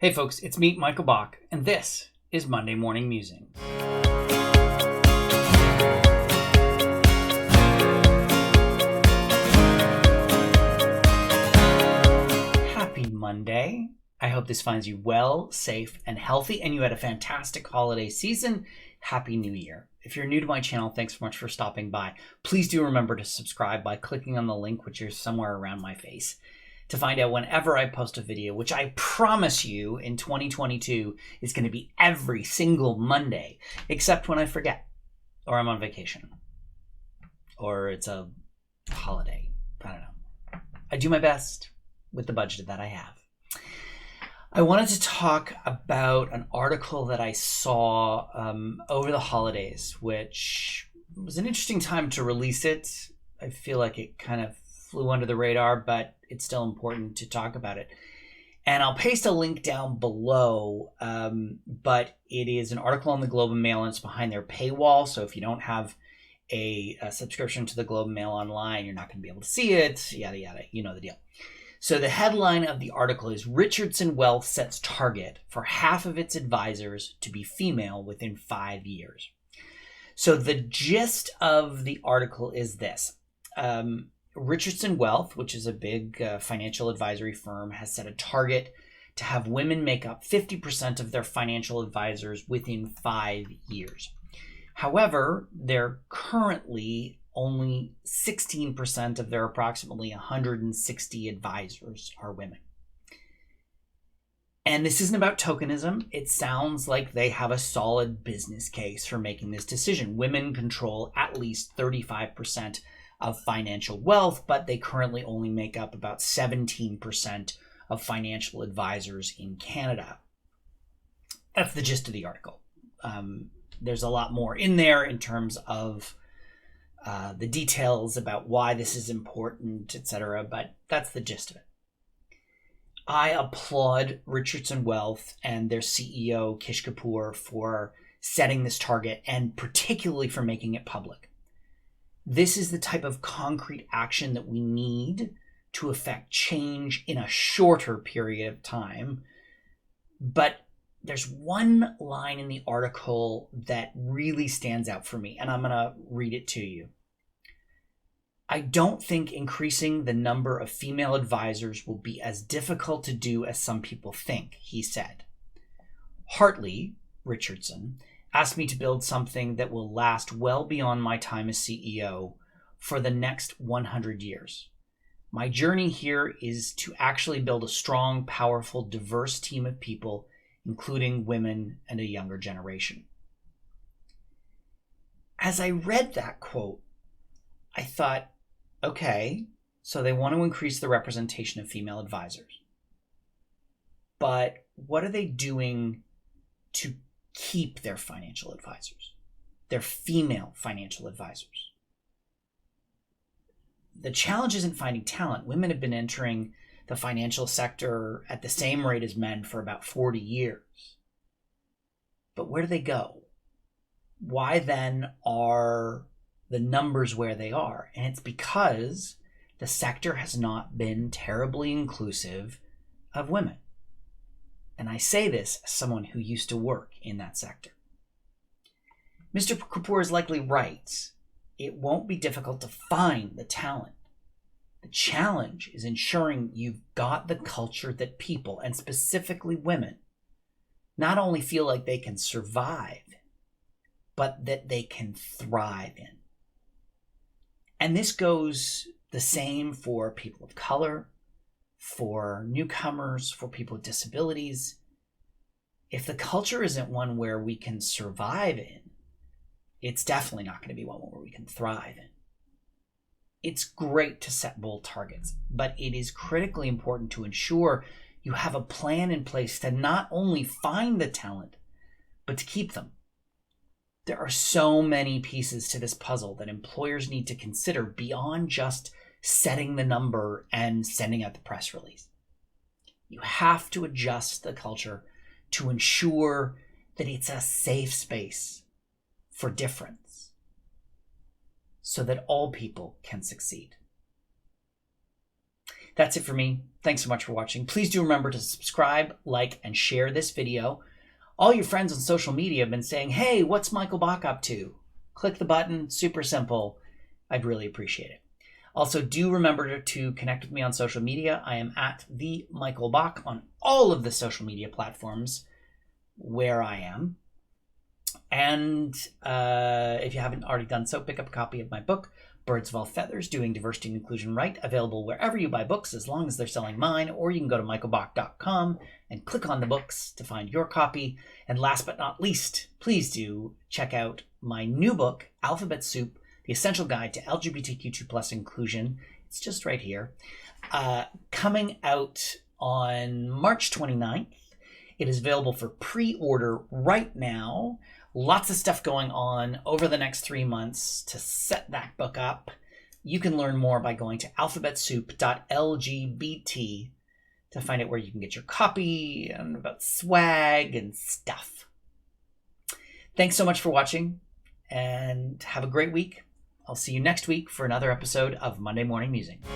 Hey folks, it's me, Michael Bach, and this is Monday Morning Musings. Happy Monday. I hope this finds you well, safe, and healthy, and you had a fantastic holiday season. Happy New Year. If you're new to my channel, thanks so much for stopping by. Please do remember to subscribe by clicking on the link, which is somewhere around my face, to find out whenever I post a video, which I promise you in 2022 is going to be every single Monday, except when I forget, or I'm on vacation, or it's a holiday. I don't know. I do my best with the budget that I have. I wanted to talk about an article that I saw over the holidays, which was an interesting time to release it. I feel like it kind of flew under the radar, but it's still important to talk about it. And I'll paste a link down below, but it is an article on the Globe and Mail, and it's behind their paywall. So if you don't have a subscription to the Globe and Mail online, you're not going to be able to see it, yada, yada. You know the deal. So the headline of the article is Richardson Wealth sets target for half of its advisors to be female within 5 years. So the gist of the article is this. Richardson Wealth, which is a big financial advisory firm, has set a target to have women make up 50% of their financial advisors within 5 years. However, they're currently only 16% of their approximately 160 advisors are women. And this isn't about tokenism. It sounds like they have a solid business case for making this decision. Women control at least 35% of financial wealth, but they currently only make up about 17% of financial advisors in Canada. That's the gist of the article. There's a lot more in there in terms of the details about why this is important, etc., but that's the gist of it. I applaud Richardson Wealth and their CEO, Kish Kapoor, for setting this target and particularly for making it public. This is the type of concrete action that we need to affect change in a shorter period of time. But there's one line in the article that really stands out for me, and I'm going to read it to you. I don't think increasing the number of female advisors will be as difficult to do as some people think, he said. Hartley, Richardson, asked me to build something that will last well beyond my time as CEO for the next 100 years. My journey here is to actually build a strong, powerful, diverse team of people, including women and a younger generation. As I read that quote, I thought, okay, so they want to increase the representation of female advisors. But what are they doing to keep their financial advisors, their female financial advisors? The challenge isn't finding talent. Women have been entering the financial sector at the same rate as men for about 40 years. But where do they go? Why then are the numbers where they are? And it's because the sector has not been terribly inclusive of women. And I say this as someone who used to work in that sector. Mr. Kapoor is likely right. It won't be difficult to find the talent. The challenge is ensuring you've got the culture that people, and specifically women, not only feel like they can survive, but that they can thrive in. And this goes the same for people of color, for newcomers, for people with disabilities. If the culture isn't one where we can survive in, it's definitely not going to be one where we can thrive in. It's great to set bold targets, but it is critically important to ensure you have a plan in place to not only find the talent, but to keep them. There are so many pieces to this puzzle that employers need to consider beyond just setting the number and sending out the press release. You have to adjust the culture to ensure that it's a safe space for difference so that all people can succeed. That's it for me. Thanks so much for watching. Please do remember to subscribe, like, and share this video. All your friends on social media have been saying, hey, what's Michael Bach up to? Click the button, super simple. I'd really appreciate it. Also, do remember to connect with me on social media. I am at the Michael Bach on all of the social media platforms where I am. And if you haven't already done so, pick up a copy of my book, Birds of All Feathers, Doing Diversity and Inclusion Right, available wherever you buy books, as long as they're selling mine, or you can go to michaelbach.com and click on the books to find your copy. And last but not least, please do check out my new book, Alphabet Soup, The Essential Guide to LGBTQ2 Inclusion. It's just right here. Coming out on March 29th. It is available for pre-order right now. Lots of stuff going on over the next 3 months to set that book up. You can learn more by going to AlphabetSoup.LGBT to find out where you can get your copy and about swag and stuff. Thanks so much for watching and have a great week. I'll see you next week for another episode of Monday Morning Musings.